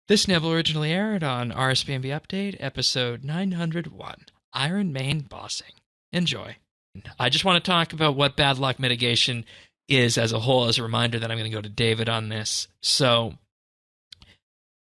This nibble originally aired on RSBANDB Update, episode 901, Iron Main Bossing. Enjoy. I just want to talk about what bad luck mitigation is as a whole, as a reminder that I'm going to go to David on this. So,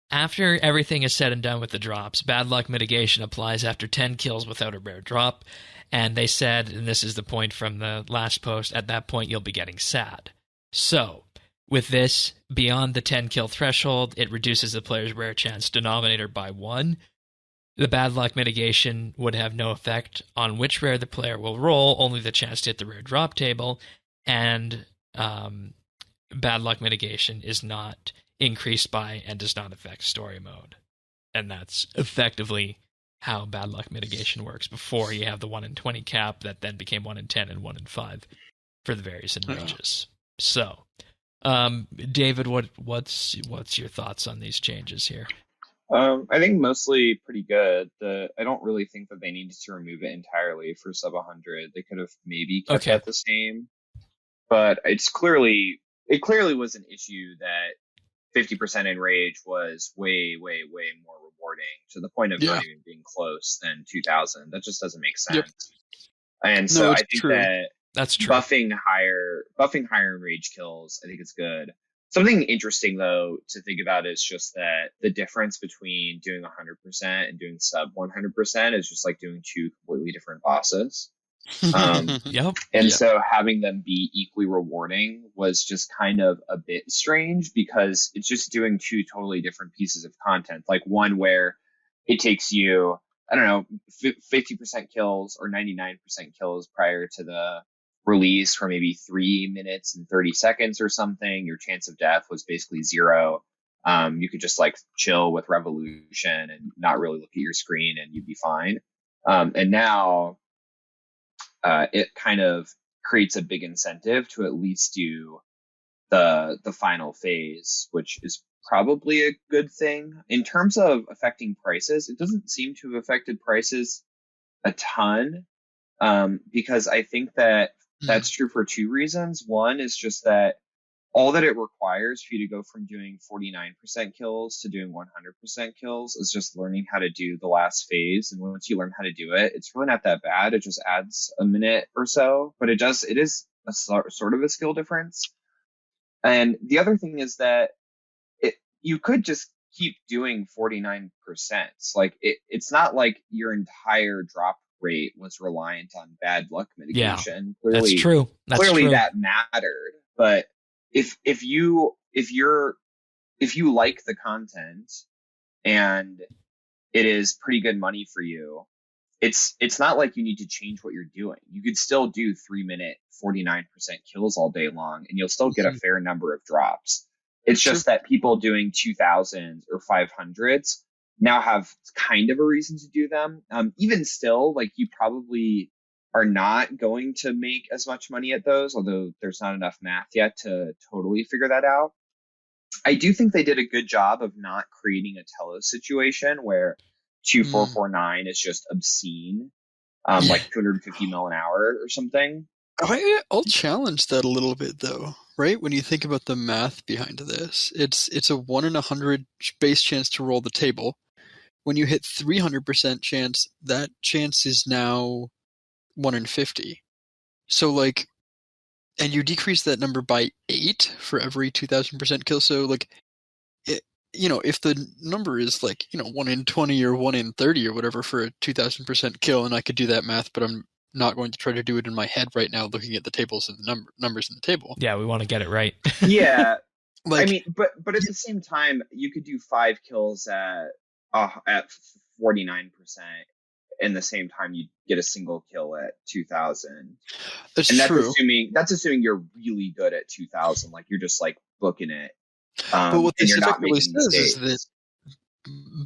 after everything is said and done with the drops, bad luck mitigation applies after 10 kills without a rare drop. And they said, and this is the point from the last post, at that point you'll be getting sad. So, with this, beyond the 10 kill threshold, it reduces the player's rare chance denominator by 1. The bad luck mitigation would have no effect on which rare the player will roll, only the chance to hit the rare drop table, and bad luck mitigation is not increased by and does not affect story mode. And that's effectively how bad luck mitigation works before you have the 1 in 20 cap that then became 1 in 10 and 1 in 5 for the various enrages. So, David, what's your thoughts on these changes here? I think mostly pretty good. I don't really think that they needed to remove it entirely for sub 100. They could have maybe kept that the same, but it clearly was an issue that 50% enrage was way, way, way more rewarding, to the point of not even being close than 2000. That just doesn't make sense. Yep. And so I think that's true. Buffing higher enrage kills, I think it's good. Something interesting though to think about is just that the difference between doing 100% and doing sub 100% is just like doing two completely different bosses. So having them be equally rewarding was just kind of a bit strange, because it's just doing two totally different pieces of content. Like one where it takes you, I don't know, 50% kills or 99% kills prior to the release for maybe 3 minutes and 30 seconds or something. Your chance of death was basically 0. You could just like chill with Revolution and not really look at your screen and you'd be fine. And now it kind of creates a big incentive to at least do the final phase, which is probably a good thing. In terms of affecting prices, it doesn't seem to have affected prices a ton, because I think that's true for two reasons. One is just that all that it requires for you to go from doing 49% kills to doing 100% kills is just learning how to do the last phase. And once you learn how to do it, it's really not that bad. It just adds a minute or so, but it is a sort of a skill difference. And the other thing is that you could just keep doing 49%. Like it's not like your entire drop rate was reliant on bad luck mitigation. Yeah, that's true. Clearly that mattered. But if you like the content and it is pretty good money for you, it's not like you need to change what you're doing. You could still do 3-minute 49% kills all day long and you'll still get a fair number of drops. It's just that people doing 2000s or 500s now have kind of a reason to do them. Even still, like you probably are not going to make as much money at those, although there's not enough math yet to totally figure that out. I do think they did a good job of not creating a Telos situation where 2449 is just obscene, like 250 mil an hour or something. I'll challenge that a little bit though, right? When you think about the math behind this, it's a 1 in 100 base chance to roll the table. When you hit 300% chance, that chance is now 1 in 50. So like, and you decrease that number by 8 for every 2000% kill. So like, if the number is like, 1 in 20 or 1 in 30 or whatever for a 2000% kill, and I could do that math, but I'm not going to try to do it in my head right now, looking at the tables and the numbers in the table. Yeah, we want to get it right. Yeah. Like, I mean, but at the same time, you could do 5 kills at 49%. In the same time, you get a single kill at 2000. That's true. That's assuming you're really good at 2000. Like you're just like booking it. But what this effectively says is that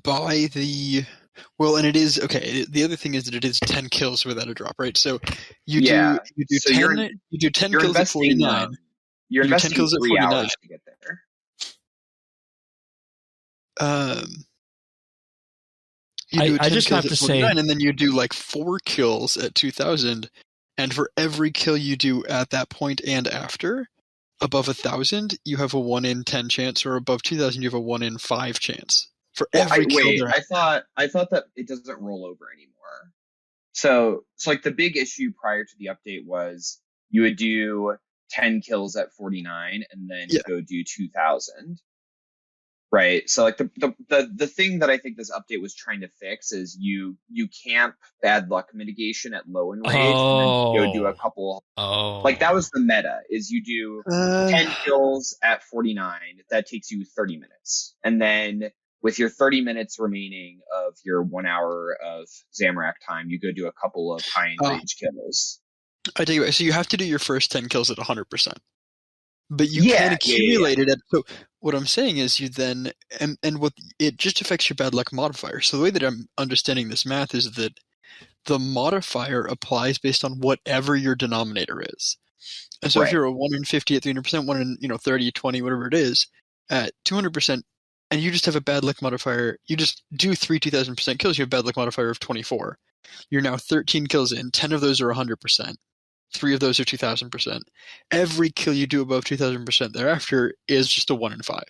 by the and it is okay. The other thing is that it is 10 kills without a drop, right? So you do 10 kills at 49. You're investing 10 kills at 3 hours to get there. I just have to say, and then you do like 4 kills at 2000, and for every kill you do at that point and after, above 1,000, you have a 1 in 10 chance, or above 2,000, you have a 1 in 5 chance For Well, every kill wait, they're I thought that it doesn't roll over anymore. So like the big issue prior to the update was you would do 10 kills at 49 and then Yeah. go do 2,000. Right. So like the thing that I think this update was trying to fix is you camp bad luck mitigation at low enrage and then go do a couple. Like that was the meta is you do 10 kills at 49. That takes you 30 minutes. And then with your 30 minutes remaining of your 1 hour of Zamorak time, you go do a couple of high enrage kills. I take it back. So you have to do your first 10 kills at 100%. But you can accumulate it at, so what I'm saying is you then, and what it just affects your bad luck modifier. So the way that I'm understanding this math is that the modifier applies based on whatever your denominator is. And so if you're a 1 in 50 at 300%, 1 in 30, 20, whatever it is, at 200%, and you just have a bad luck modifier, you just do 2,000% kills, you have a bad luck modifier of 24. You're now 13 kills in, 10 of those are 100%. 3 of those are 2,000%. Every kill you do above 2,000% thereafter is just a 1 in 5.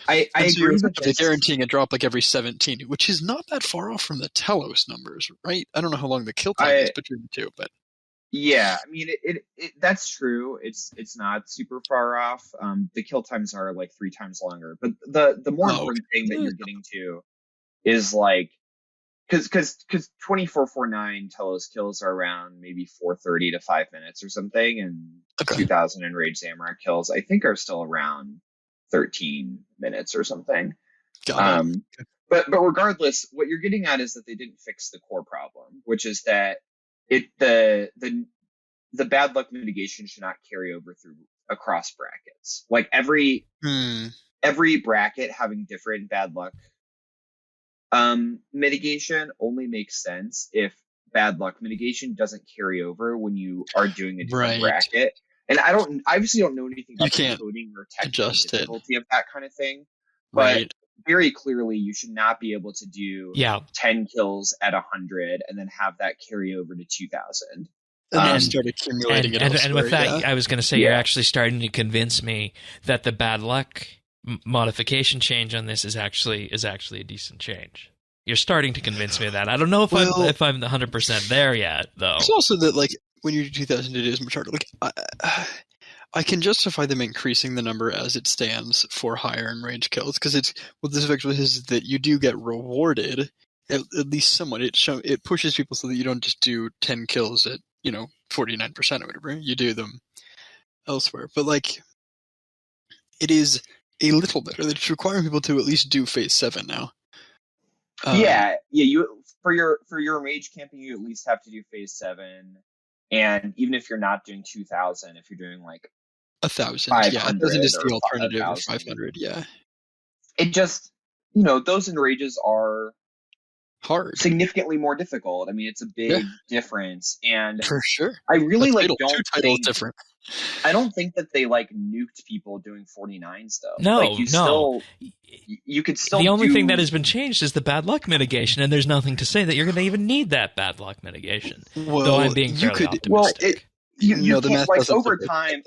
I agree with this. Guaranteeing a drop like every 17, which is not that far off from the Telos numbers, right? I don't know how long the kill time is between the two, but yeah, I mean it that's true. It's not super far off. The kill times are like 3 times longer, but the more important thing that you're getting to is like because 2449 Telos kills are around maybe 430 to 5 minutes or something, and 2000 enrage Zamorak kills I think are still around 13 minutes or something. But regardless, what you're getting at is that they didn't fix the core problem, which is that the bad luck mitigation should not carry over through across brackets. Like every bracket having different bad luck mitigation only makes sense if bad luck mitigation doesn't carry over when you are doing a different bracket. And I obviously don't know anything about the coding or technical difficulty of that kind of thing. But very clearly, you should not be able to do 10 kills at 100 and then have that carry over to 2,000. And then start accumulating it elsewhere. And with that, I was going to say, you're actually starting to convince me that the bad luck modification change on this is actually a decent change. You're starting to convince me of that. I don't know if I'm 100% there yet, though. It's also that, like, when you do 2,000, it is much harder. Like, I can justify them increasing the number as it stands for higher enrage kills, because it's what this actually is that you do get rewarded at least somewhat. It pushes people so that you don't just do 10 kills at 49% or whatever. You do them elsewhere, but like it is a little better. It's requiring people to at least do phase 7 now. You for your mage camping, you at least have to do phase 7, and even if you're not doing 2,000, if you're doing like 1,000, 1,000 is the alternative of 500. Yeah, it just those enrages are hard, significantly more difficult. I mean, it's a big difference, and for sure, I really different. I don't think that they like nuked people doing 49s though. No, like, you could still. The only thing that has been changed is the bad luck mitigation, and there's nothing to say that you're going to even need that bad luck mitigation. Well, though I'm being fairly optimistic. Well, you can't, like over time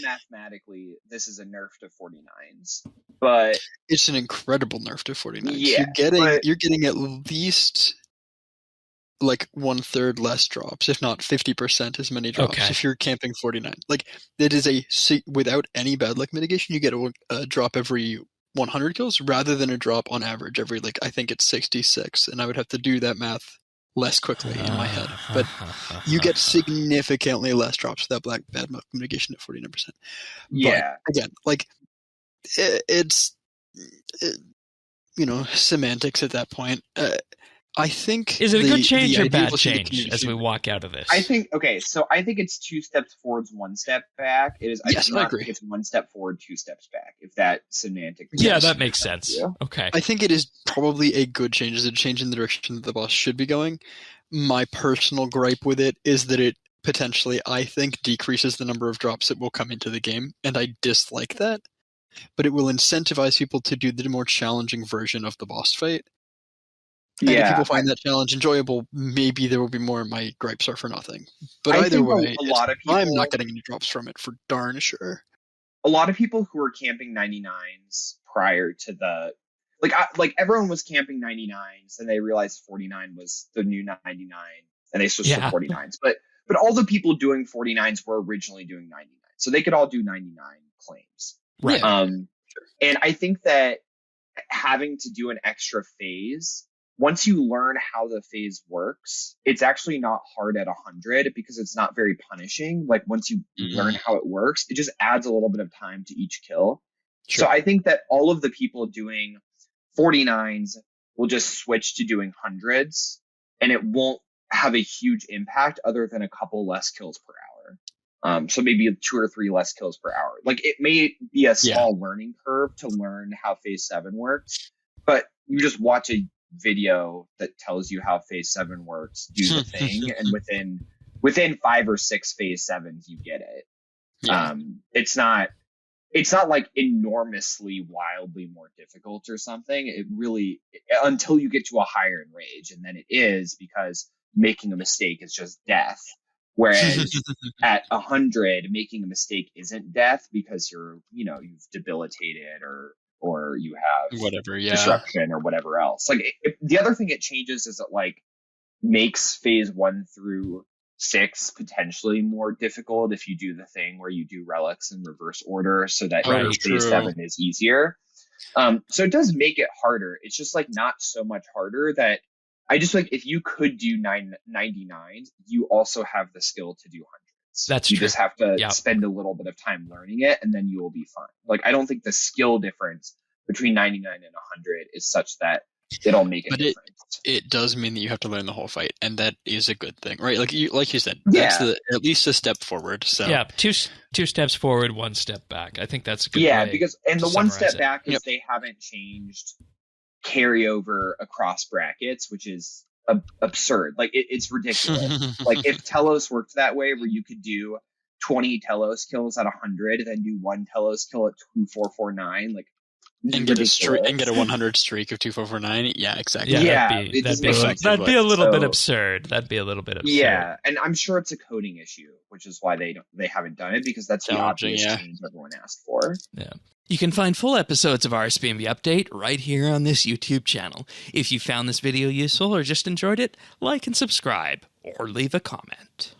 mathematically, this is a nerf to 49s, but it's an incredible nerf to 49s. Yeah, you're getting at least like 1/3 less drops, if not 50% as many drops. If you're camping 49, like it is without any bad luck mitigation, you get a drop every 100 kills rather than a drop on average every, like, I think it's 66, and I would have to do that math less quickly in my head, but you get significantly less drops with that bad luck mitigation at 49%. Yeah, but again, like it's semantics at that point. I think is it a good change or bad change as we walk out of this? I think it's 2 steps forwards, 1 step back. It is. I agree. It's 1 step forward, 2 steps back. If that semantic. Yeah, that makes sense. Okay. I think it is probably a good change. It's a change in the direction that the boss should be going. My personal gripe with it is that it potentially, I think, decreases the number of drops that will come into the game, and I dislike that. But it will incentivize people to do the more challenging version of the boss fight. And if people find that challenge enjoyable, maybe there will be more. My gripes are for nothing. But either way, I'm not getting any drops from it for darn sure. A lot of people who were camping 99s prior to like everyone was camping 99s, and they realized 49 was the new 99, and they switched to 49s. But all the people doing 49s were originally doing 99, so they could all do 99 claims. Right. And I think that having to do an extra phase, once you learn how the phase works, it's actually not hard at 100 because it's not very punishing. Like once you learn how it works, it just adds a little bit of time to each kill. Sure. So I think that all of the people doing 49s will just switch to doing 100s, and it won't have a huge impact other than a couple less kills per hour. So maybe 2 or 3 less kills per hour. Like it may be a small learning curve to learn how phase 7 works, but you just watch a video that tells you how phase 7 works, do the thing, and within 5 or 6 phase 7s you get it. Yeah. It's not like enormously wildly more difficult or something. It really, until you get to a higher enrage, and then it is, because making a mistake is just death. Whereas at 100, making a mistake isn't death because you've debilitated or you have whatever, disruption or whatever else. Like the other thing it changes is it like makes phase 1 through 6 potentially more difficult if you do the thing where you do relics in reverse order, so that phase 7 is easier. So it does make it harder. It's just like not so much harder that I just like, if you could do 99s, you also have the skill to do 100s. That's you true. Just have to spend a little bit of time learning it, and then you will be fine. Like I don't think the skill difference between 99 and 100 is such that it'll make a difference. It does mean that you have to learn the whole fight, and that is a good thing, right? Like you said, that's at least a step forward. So yeah, two steps forward, 1 step back. I think that's a good way because the 1 step back is they haven't changed carryover across brackets, which is absurd. Like it's ridiculous. Like if Telos worked that way, where you could do 20 Telos kills at 100, then do 1 Telos kill at 2449, like. And get a 100 streak of 2449. Yeah, exactly. That'd be a little bit absurd. That'd be a little bit absurd. Yeah, and I'm sure it's a coding issue, which is why they haven't done it, because that's the obvious change everyone asked for. Yeah. You can find full episodes of RSBANDB Update right here on this YouTube channel. If you found this video useful or just enjoyed it, like and subscribe, or leave a comment.